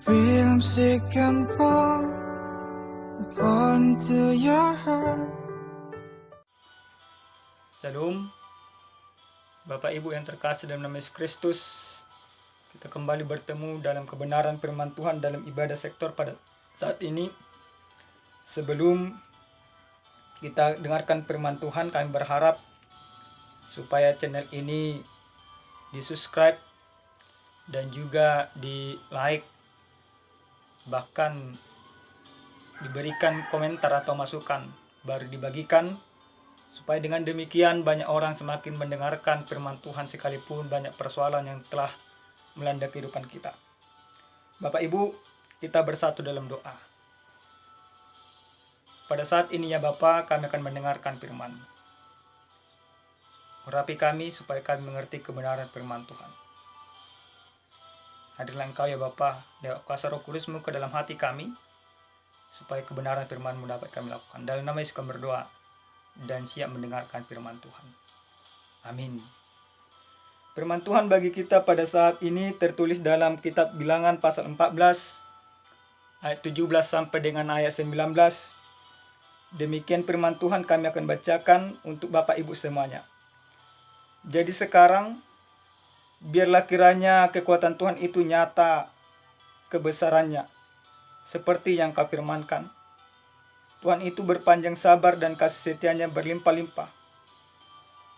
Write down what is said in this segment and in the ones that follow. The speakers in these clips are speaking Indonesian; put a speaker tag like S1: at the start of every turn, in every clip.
S1: Feel I'm sick and fall into your heart.
S2: Shalom, Bapak Ibu yang terkasih dalam nama Yesus Kristus. Kita kembali bertemu dalam kebenaran firman Tuhan dalam ibadah sektor pada saat ini. Sebelum kita dengarkan firman Tuhan, kami berharap supaya channel ini di-subscribe dan juga di-like, bahkan diberikan komentar atau masukan, baru dibagikan, supaya dengan demikian banyak orang semakin mendengarkan firman Tuhan sekalipun banyak persoalan yang telah melanda kehidupan kita. Bapak Ibu, kita bersatu dalam doa. Pada saat ini ya Bapa, kami akan mendengarkan firman. Urapi kami supaya kami mengerti kebenaran firman Tuhan. Hadirlah Engkau ya Bapa, lewat kuasa Roh Kudus-Mu ke dalam hati kami, supaya kebenaran firman-Mu dapat kami lakukan. Dalam nama Yesus kami berdoa dan siap mendengarkan firman Tuhan. Amin. Firman Tuhan bagi kita pada saat ini tertulis dalam kitab Bilangan pasal 14 ayat 17 sampai dengan ayat 19. Demikian firman Tuhan kami akan bacakan untuk Bapak Ibu semuanya. Jadi sekarang biarlah kiranya kekuatan Tuhan itu nyata kebesarannya seperti yang Kau firmankan. Tuhan itu berpanjang sabar dan kasih setianya berlimpah-limpah.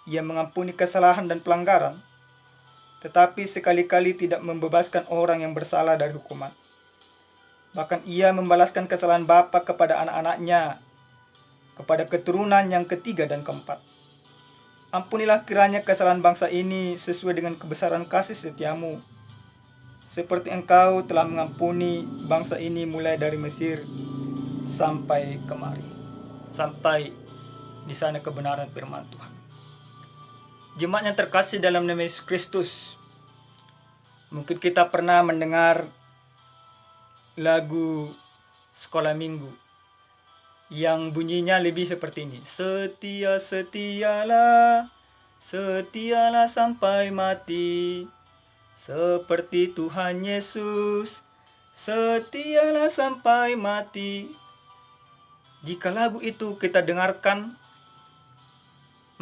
S2: Ia mengampuni kesalahan dan pelanggaran, tetapi sekali-kali tidak membebaskan orang yang bersalah dari hukuman. Bahkan ia membalaskan kesalahan bapa kepada anak-anaknya, kepada keturunan yang ketiga dan keempat. Ampunilah kiranya kesalahan bangsa ini sesuai dengan kebesaran kasih setiamu, seperti Engkau telah mengampuni bangsa ini mulai dari Mesir sampai kemari. Sampai di sana kebenaran firman Tuhan. Jemaat yang terkasih dalam nama Yesus Kristus, mungkin kita pernah mendengar lagu sekolah minggu yang bunyinya lebih seperti ini. Setia, setialah, setialah sampai mati, seperti Tuhan Yesus, setialah sampai mati. Jika lagu itu kita dengarkan,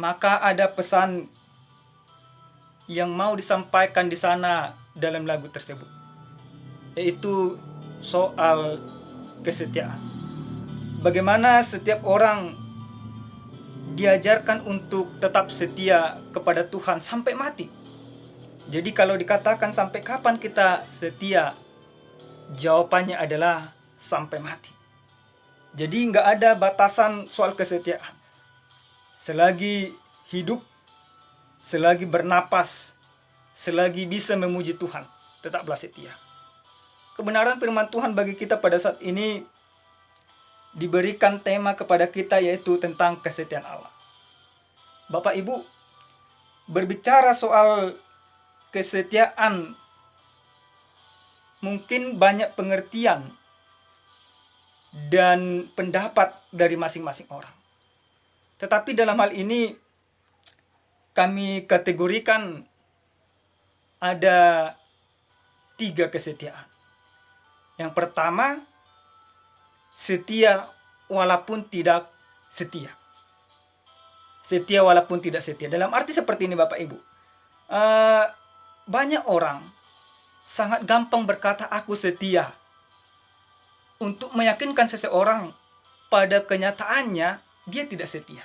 S2: maka ada pesan yang mau disampaikan di sana dalam lagu tersebut, yaitu soal kesetiaan. Bagaimana setiap orang diajarkan untuk tetap setia kepada Tuhan sampai mati. Jadi kalau dikatakan sampai kapan kita setia, jawabannya adalah sampai mati. Jadi nggak ada batasan soal kesetiaan. Selagi hidup, selagi bernapas, selagi bisa memuji Tuhan, tetaplah setia. Kebenaran firman Tuhan bagi kita pada saat ini diberikan tema kepada kita, yaitu tentang kesetiaan Allah. Bapak Ibu, berbicara soal kesetiaan mungkin banyak pengertian dan pendapat dari masing-masing orang. Tetapi dalam hal ini kami kategorikan ada 3 kesetiaan. Yang pertama, setia walaupun tidak setia. Setia walaupun tidak setia. Dalam arti seperti ini Bapak Ibu. Banyak orang sangat gampang berkata aku setia, untuk meyakinkan seseorang pada kenyataannya dia tidak setia.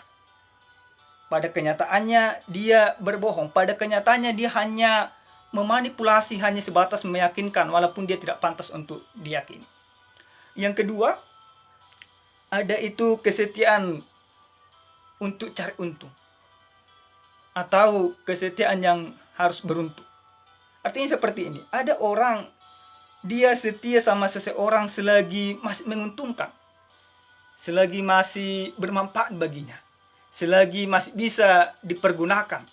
S2: Pada kenyataannya dia berbohong. Pada kenyataannya dia hanya memanipulasi, hanya sebatas meyakinkan walaupun dia tidak pantas untuk diyakini. Yang kedua, ada itu kesetiaan untuk cari untung, atau kesetiaan yang harus beruntung. Artinya seperti ini, ada orang dia setia sama seseorang selagi masih menguntungkan, selagi masih bermanfaat baginya, selagi masih bisa dipergunakan.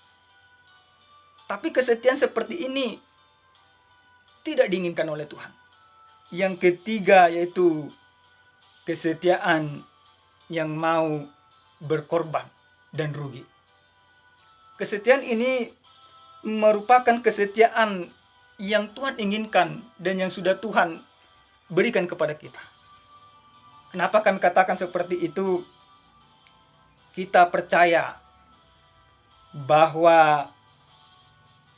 S2: Tapi kesetiaan seperti ini tidak diinginkan oleh Tuhan. Yang ketiga yaitu kesetiaan yang mau berkorban dan rugi. Kesetiaan ini merupakan kesetiaan yang Tuhan inginkan dan yang sudah Tuhan berikan kepada kita. Kenapa kami katakan seperti itu? Kita percaya bahwa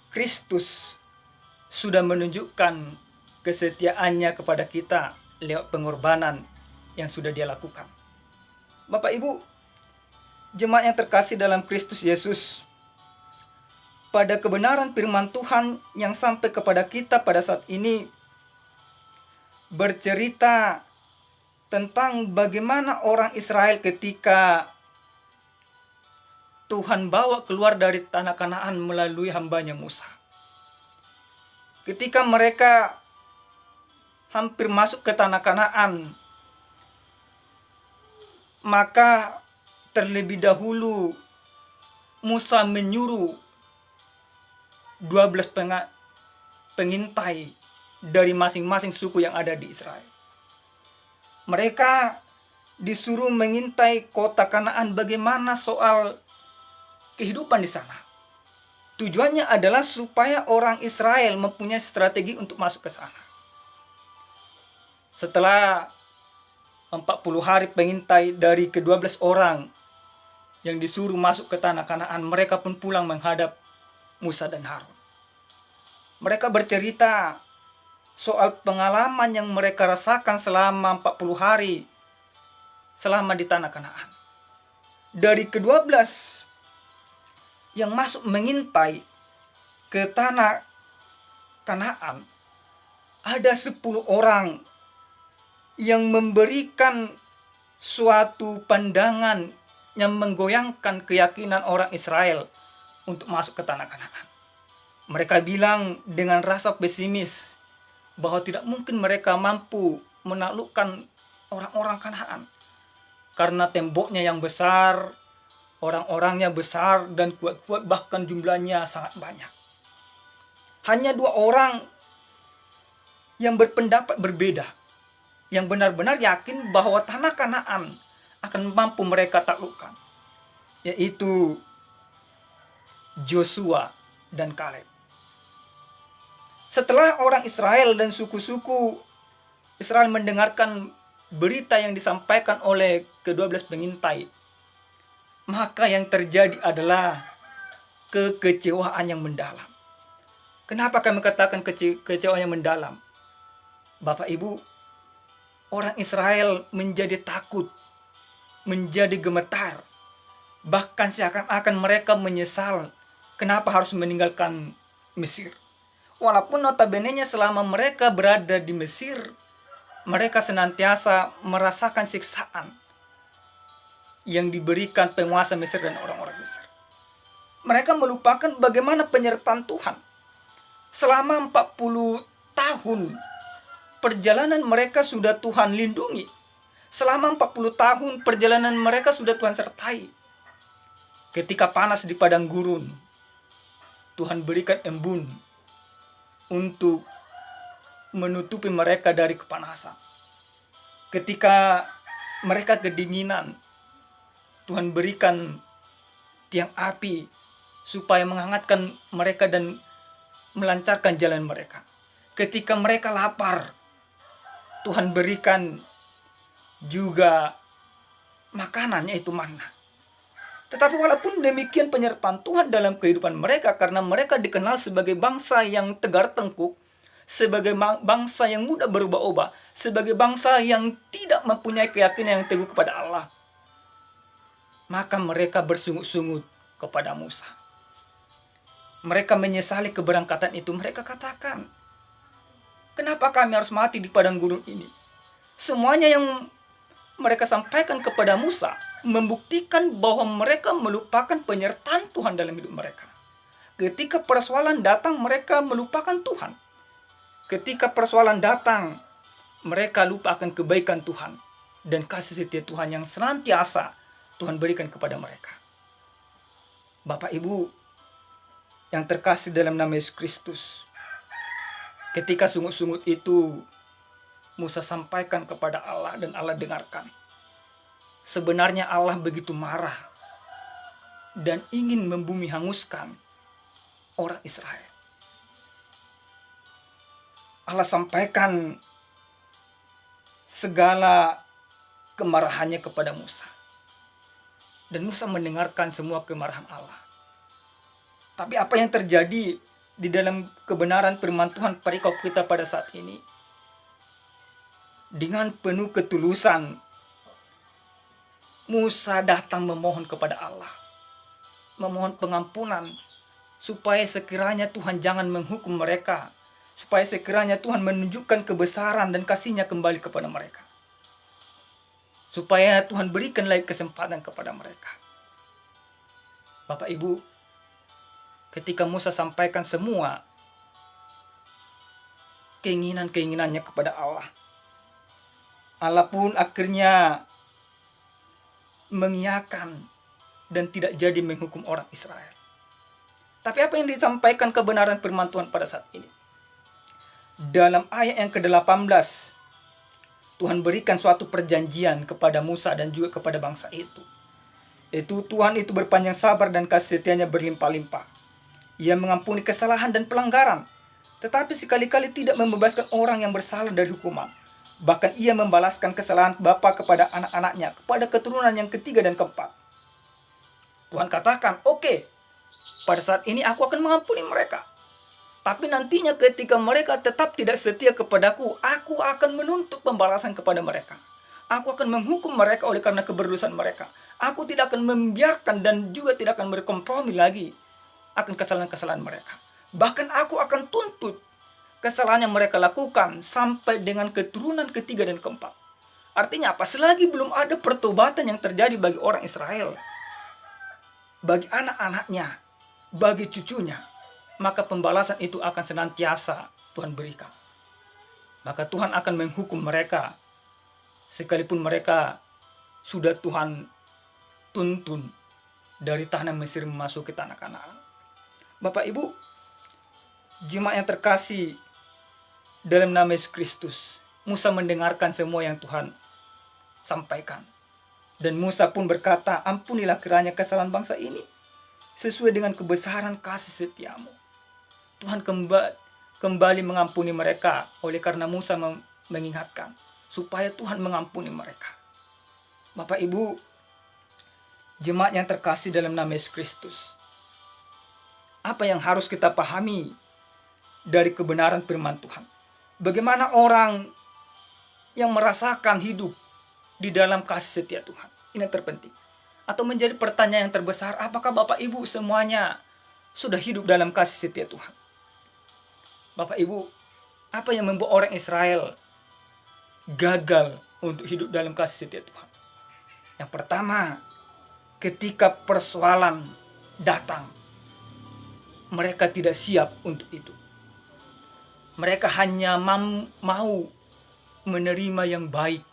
S2: Kristus sudah menunjukkan kesetiaannya kepada kita lewat pengorbanan yang sudah Dia lakukan. Bapak Ibu, jemaat yang terkasih dalam Kristus Yesus, pada kebenaran firman Tuhan yang sampai kepada kita pada saat ini bercerita tentang bagaimana orang Israel ketika Tuhan bawa keluar dari tanah Kanaan melalui hambanya Musa. Ketika mereka hampir masuk ke tanah Kanaan, maka terlebih dahulu Musa menyuruh 12 pengintai dari masing-masing suku yang ada di Israel. Mereka disuruh mengintai kota Kanaan, bagaimana soal kehidupan di sana. Tujuannya adalah supaya orang Israel mempunyai strategi untuk masuk ke sana. Setelah 40 hari pengintai dari ke-12 orang yang disuruh masuk ke tanah Kanaan, mereka pun pulang menghadap Musa dan Harun. Mereka bercerita soal pengalaman yang mereka rasakan selama 40 hari selama di tanah Kanaan. Dari ke-12 yang masuk mengintai ke tanah Kanaan, ada 10 orang yang memberikan suatu pandangan yang menggoyangkan keyakinan orang Israel untuk masuk ke tanah Kanaan. Mereka bilang dengan rasa pesimis bahwa tidak mungkin mereka mampu menaklukkan orang-orang Kanaan karena temboknya yang besar, orang-orangnya besar dan kuat-kuat, bahkan jumlahnya sangat banyak. Hanya 2 orang yang berpendapat berbeda, yang benar-benar yakin bahwa tanah Kanaan akan mampu mereka taklukkan, yaitu Joshua dan Kaleb. Setelah orang Israel dan suku-suku Israel mendengarkan berita yang disampaikan oleh ke-12 pengintai, maka yang terjadi adalah kekecewaan yang mendalam. Kenapa kami katakan kekecewaan yang mendalam? Bapak Ibu, orang Israel menjadi takut, menjadi gemetar, bahkan seakan-akan mereka menyesal kenapa harus meninggalkan Mesir. Walaupun notabene-nya selama mereka berada di Mesir, mereka senantiasa merasakan siksaan yang diberikan penguasa Mesir dan orang-orang Mesir. Mereka melupakan bagaimana penyertaan Tuhan. Selama 40 tahun perjalanan mereka sudah Tuhan lindungi. Selama 40 tahun perjalanan mereka sudah Tuhan sertai. Ketika panas di padang gurun, Tuhan berikan embun untuk menutupi mereka dari kepanasan. Ketika mereka kedinginan, Tuhan berikan tiang api supaya menghangatkan mereka dan melancarkan jalan mereka. Ketika mereka lapar, Tuhan berikan juga makanan, yaitu manna. Tetapi walaupun demikian penyertaan Tuhan dalam kehidupan mereka, karena mereka dikenal sebagai bangsa yang tegar tengkuk, sebagai bangsa yang mudah berubah-ubah, sebagai bangsa yang tidak mempunyai keyakinan yang teguh kepada Allah, maka mereka bersungut-sungut kepada Musa. Mereka menyesali keberangkatan itu. Mereka katakan, kenapa kami harus mati di padang gurun ini? Semuanya yang mereka sampaikan kepada Musa membuktikan bahwa mereka melupakan penyertaan Tuhan dalam hidup mereka. Ketika persoalan datang, mereka melupakan Tuhan. Ketika persoalan datang, mereka lupa akan kebaikan Tuhan dan kasih setia Tuhan yang senantiasa Tuhan berikan kepada mereka. Bapak Ibu yang terkasih dalam nama Yesus Kristus, ketika sungut-sungut itu Musa sampaikan kepada Allah dan Allah dengarkan. Sebenarnya Allah begitu marah dan ingin membumi hanguskan orang Israel. Allah sampaikan segala kemarahannya kepada Musa. Dan Musa mendengarkan semua kemarahan Allah. Tapi apa yang terjadi di dalam kebenaran firman Tuhan perikop kita pada saat ini? Dengan penuh ketulusan, Musa datang memohon kepada Allah, memohon pengampunan, supaya sekiranya Tuhan jangan menghukum mereka, supaya sekiranya Tuhan menunjukkan kebesaran dan kasih-Nya kembali kepada mereka, supaya Tuhan berikan lagi kesempatan kepada mereka. Bapak Ibu, ketika Musa sampaikan semua keinginan-keinginannya kepada Allah, Allah pun akhirnya mengiyakan dan tidak jadi menghukum orang Israel. Tapi apa yang disampaikan kebenaran firman Tuhan pada saat ini? Dalam ayat yang ke-18, Tuhan berikan suatu perjanjian kepada Musa dan juga kepada bangsa itu. Tuhan itu berpanjang sabar dan kasih setia-Nya berlimpah-limpah. Ia mengampuni kesalahan dan pelanggaran, tetapi sekali-kali tidak membebaskan orang yang bersalah dari hukuman. Bahkan ia membalaskan kesalahan bapa kepada anak-anaknya, kepada keturunan yang ketiga dan keempat. Tuhan katakan, oke, pada saat ini aku akan mengampuni mereka. Tapi nantinya ketika mereka tetap tidak setia kepadaku, aku akan menuntut pembalasan kepada mereka. Aku akan menghukum mereka oleh karena keberdosan mereka. Aku tidak akan membiarkan dan juga tidak akan berkompromi lagi akan kesalahan-kesalahan mereka. Bahkan aku akan tuntut kesalahan yang mereka lakukan sampai dengan keturunan ketiga dan keempat. Artinya apa? Selagi belum ada pertobatan yang terjadi bagi orang Israel, bagi anak-anaknya, bagi cucunya, maka pembalasan itu akan senantiasa Tuhan berikan. Maka Tuhan akan menghukum mereka, sekalipun mereka sudah Tuhan tuntun dari tanah Mesir memasuki tanah Kanaan. Bapak Ibu, jemaat yang terkasih dalam nama Yesus Kristus, Musa mendengarkan semua yang Tuhan sampaikan. Dan Musa pun berkata, ampunilah kiranya kesalahan bangsa ini, sesuai dengan kebesaran kasih setia-Mu. Tuhan kembali mengampuni mereka, oleh karena Musa mengingatkan, supaya Tuhan mengampuni mereka. Bapak Ibu, jemaat yang terkasih dalam nama Yesus Kristus, apa yang harus kita pahami dari kebenaran firman Tuhan? Bagaimana orang yang merasakan hidup di dalam kasih setia Tuhan? Ini yang terpenting. Atau menjadi pertanyaan yang terbesar, apakah Bapak Ibu semuanya sudah hidup dalam kasih setia Tuhan? Bapak Ibu, apa yang membuat orang Israel gagal untuk hidup dalam kasih setia Tuhan? Yang pertama, ketika persoalan datang, mereka tidak siap untuk itu. Mereka hanya mau menerima yang baik.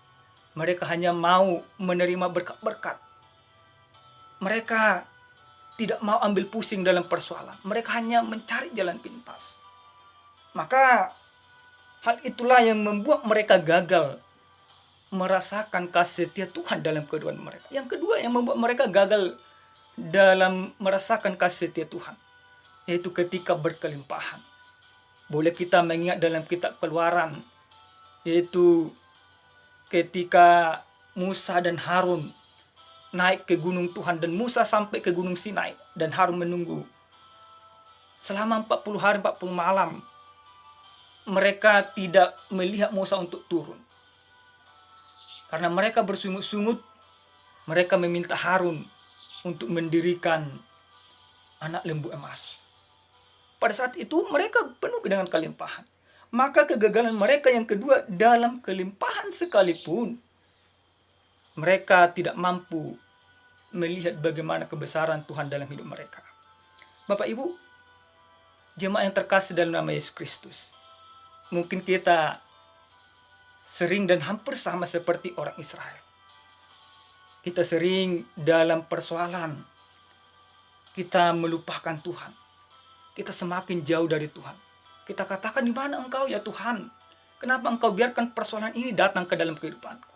S2: Mereka hanya mau menerima berkat-berkat. Mereka tidak mau ambil pusing dalam persoalan. Mereka hanya mencari jalan pintas. Maka hal itulah yang membuat mereka gagal merasakan kasih setia Tuhan dalam kehidupan mereka. Yang kedua yang membuat mereka gagal dalam merasakan kasih setia Tuhan, yaitu ketika berkelimpahan. Boleh kita mengingat dalam kitab Keluaran, yaitu ketika Musa dan Harun naik ke gunung Tuhan, dan Musa sampai ke gunung Sinai dan Harun menunggu selama 40 hari 40 malam. Mereka tidak melihat Musa untuk turun, karena mereka bersungut-sungut. Mereka meminta Harun untuk mendirikan anak lembu emas. Pada saat itu mereka penuh dengan kelimpahan. Maka kegagalan mereka yang kedua, dalam kelimpahan sekalipun mereka tidak mampu melihat bagaimana kebesaran Tuhan dalam hidup mereka. Bapak Ibu, jemaat yang terkasih dalam nama Yesus Kristus, mungkin kita sering dan hampir sama seperti orang Israel. Kita sering dalam persoalan kita melupakan Tuhan. Kita semakin jauh dari Tuhan. Kita katakan, di mana Engkau ya Tuhan? Kenapa Engkau biarkan persoalan ini datang ke dalam kehidupanku?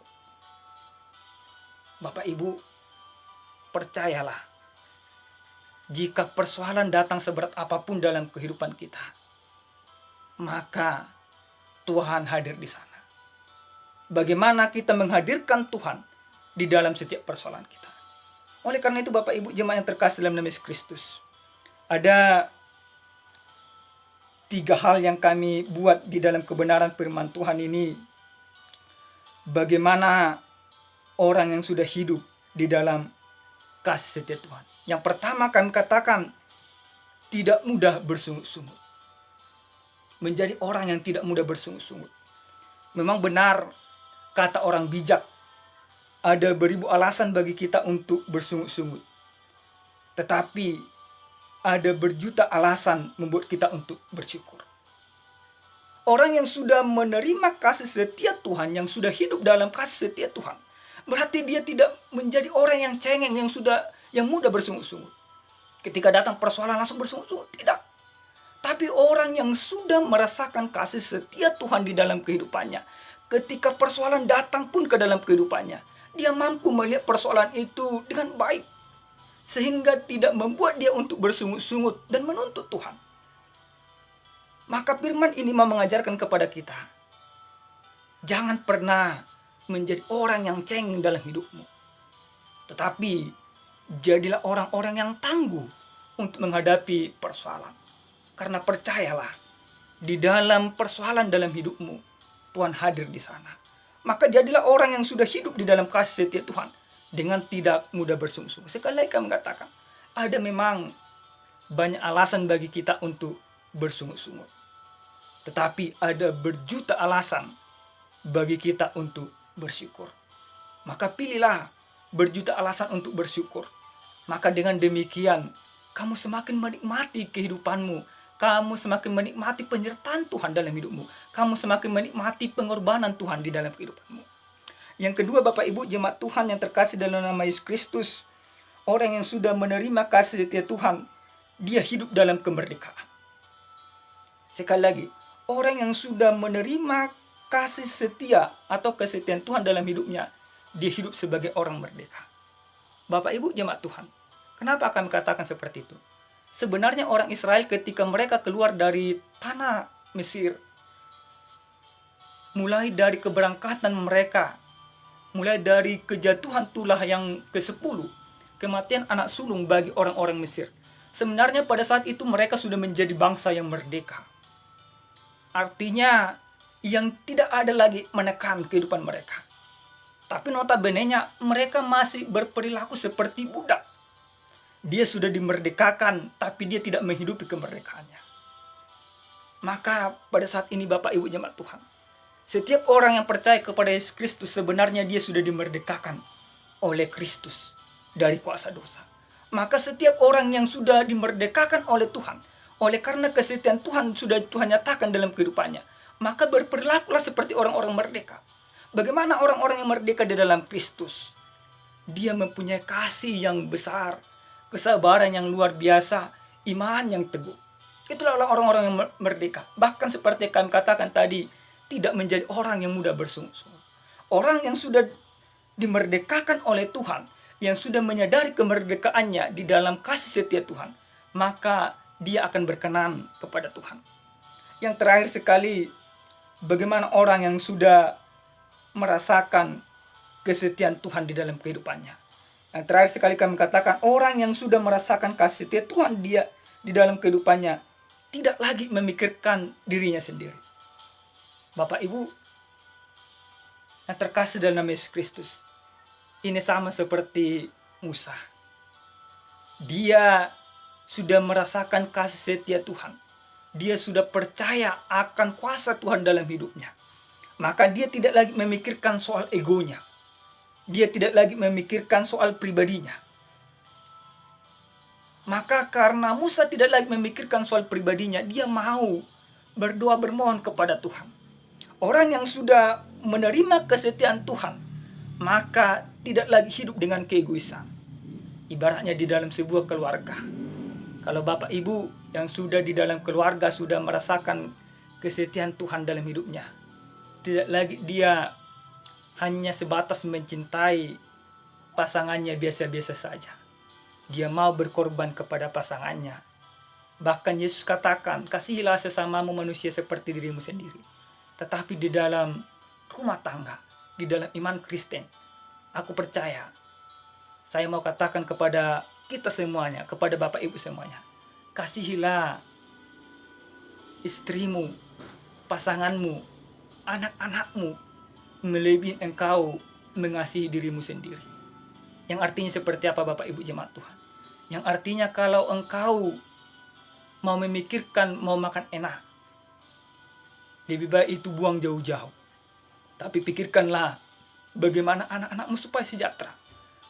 S2: Bapak Ibu, percayalah, jika persoalan datang seberat apapun dalam kehidupan kita, maka Tuhan hadir di sana. bagaimana kita menghadirkan Tuhan di dalam setiap persoalan kita. Oleh karena itu Bapak Ibu jemaat yang terkasih dalam nama Yesus Kristus, ada 3 hal yang kami buat di dalam kebenaran firman Tuhan ini. Bagaimana orang yang sudah hidup di dalam kasih setia Tuhan. Yang pertama kami katakan, tidak mudah bersungut-sungut. Menjadi orang yang tidak mudah bersungut-sungut. Memang benar kata orang bijak, ada beribu alasan bagi kita untuk bersungut-sungut. Tetapi ada berjuta alasan membuat kita untuk bersyukur. Orang yang sudah menerima kasih setia Tuhan, yang sudah hidup dalam kasih setia Tuhan, berarti dia tidak menjadi orang yang cengeng, yang mudah bersungut-sungut. Ketika datang persoalan langsung bersungut-sungut, tidak. Tapi orang yang sudah merasakan kasih setia Tuhan di dalam kehidupannya, ketika persoalan datang pun ke dalam kehidupannya, dia mampu melihat persoalan itu dengan baik, sehingga tidak membuat dia untuk bersungut-sungut dan menuntut Tuhan. Maka firman ini mau mengajarkan kepada kita, jangan pernah menjadi orang yang cengeng dalam hidupmu. Tetapi jadilah orang-orang yang tangguh untuk menghadapi persoalan. Karena percayalah, di dalam persoalan dalam hidupmu, Tuhan hadir di sana. Maka jadilah orang yang sudah hidup di dalam kasih setia Tuhan, dengan tidak mudah bersungut-sungut. Sekali lagi kami katakan, ada memang banyak alasan bagi kita untuk bersungut-sungut. Tetapi ada berjuta alasan bagi kita untuk bersyukur. Maka pilihlah berjuta alasan untuk bersyukur. Maka dengan demikian, kamu semakin menikmati kehidupanmu. Kamu semakin menikmati penyertaan Tuhan dalam hidupmu. Kamu semakin menikmati pengorbanan Tuhan di dalam kehidupanmu. Yang kedua Bapak Ibu jemaat Tuhan yang terkasih dalam nama Yesus Kristus, orang yang sudah menerima kasih setia Tuhan, dia hidup dalam kemerdekaan. Sekali lagi, orang yang sudah menerima kasih setia atau kesetiaan Tuhan dalam hidupnya, dia hidup sebagai orang merdeka. Bapak Ibu jemaat Tuhan, kenapa kami katakan seperti itu? Sebenarnya orang Israel ketika mereka keluar dari tanah Mesir, mulai dari keberangkatan mereka, mulai dari kejatuhan tulah yang ke-10, kematian anak sulung bagi orang-orang Mesir. Sebenarnya pada saat itu mereka sudah menjadi bangsa yang merdeka. Artinya yang tidak ada lagi menekan kehidupan mereka. Tapi notabene-nya mereka masih berperilaku seperti budak. Dia sudah dimerdekakan, tapi dia tidak menghidupi kemerdekaannya. Maka pada saat ini Bapak Ibu jemaat Tuhan, setiap orang yang percaya kepada Yesus Kristus sebenarnya dia sudah dimerdekakan oleh Kristus dari kuasa dosa. Maka setiap orang yang sudah dimerdekakan oleh Tuhan, oleh karena kesetiaan Tuhan sudah Tuhan nyatakan dalam kehidupannya, maka berperilakulah seperti orang-orang merdeka. Bagaimana orang-orang yang merdeka di dalam Kristus? Dia mempunyai kasih yang besar, kesabaran yang luar biasa, iman yang teguh. Itulah orang-orang yang merdeka. Bahkan seperti kami katakan tadi, tidak menjadi orang yang mudah bersungut-sungut. Orang yang sudah dimerdekakan oleh Tuhan, yang sudah menyadari kemerdekaannya di dalam kasih setia Tuhan, maka dia akan berkenan kepada Tuhan. Yang terakhir sekali, bagaimana orang yang sudah merasakan kesetiaan Tuhan di dalam kehidupannya. Yang terakhir sekali kami katakan, orang yang sudah merasakan kasih setia Tuhan dia di dalam kehidupannya, tidak lagi memikirkan dirinya sendiri. Bapak Ibu yang terkasih dalam nama Yesus Kristus, ini sama seperti Musa. Dia sudah merasakan kasih setia Tuhan. Dia sudah percaya akan kuasa Tuhan dalam hidupnya. Maka dia tidak lagi memikirkan soal egonya. Dia tidak lagi memikirkan soal pribadinya. Maka karena Musa tidak lagi memikirkan soal pribadinya, dia mau berdoa bermohon kepada Tuhan. Orang yang sudah menerima kesetiaan Tuhan, maka tidak lagi hidup dengan keegoisan. Ibaratnya di dalam sebuah keluarga. Kalau Bapak Ibu yang sudah di dalam keluarga sudah merasakan kesetiaan Tuhan dalam hidupnya, tidak lagi dia hanya sebatas mencintai pasangannya biasa-biasa saja. Dia mau berkorban kepada pasangannya. Bahkan Yesus katakan, kasihilah sesamamu manusia seperti dirimu sendiri. Tetapi di dalam rumah tangga, di dalam iman Kristen. Aku percaya. Saya mau katakan kepada kita semuanya, kepada Bapak Ibu semuanya, kasihilah istrimu, pasanganmu, anak-anakmu melebihi engkau mengasihi dirimu sendiri. Yang artinya seperti apa Bapak Ibu jemaat Tuhan? Yang artinya kalau engkau mau memikirkan mau makan enak, lebih baik itu buang jauh-jauh. Tapi pikirkanlah bagaimana anak-anakmu supaya sejahtera,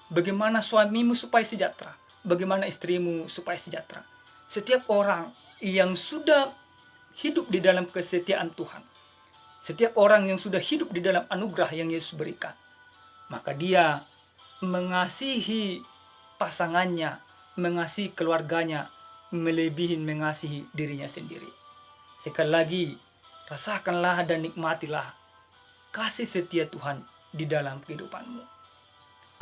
S2: bagaimana suamimu supaya sejahtera, bagaimana istrimu supaya sejahtera. Setiap orang yang sudah hidup di dalam kesetiaan Tuhan, setiap orang yang sudah hidup di dalam anugerah yang Yesus berikan, maka dia mengasihi pasangannya, mengasihi keluarganya, melebihi mengasihi dirinya sendiri. Sekali lagi, rasakanlah dan nikmatilah kasih setia Tuhan di dalam kehidupanmu.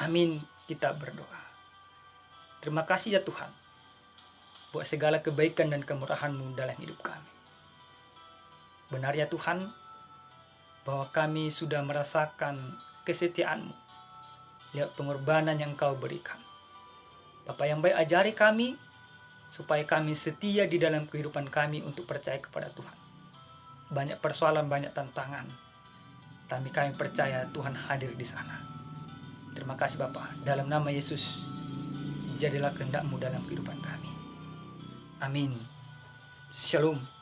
S2: Amin. Kita berdoa. Terima kasih ya Tuhan buat segala kebaikan dan kemurahan-Mu dalam hidup kami. Benar ya Tuhan, bahwa kami sudah merasakan kesetiaan-Mu lewat pengorbanan yang Engkau berikan. Bapa yang baik, ajari kami supaya kami setia di dalam kehidupan kami untuk percaya kepada Tuhan. Banyak persoalan, banyak tantangan, tapi kami percaya Tuhan hadir di sana. Terima kasih Bapa. Dalam nama Yesus, jadilah kehendak-Mu dalam kehidupan kami. Amin. Shalom.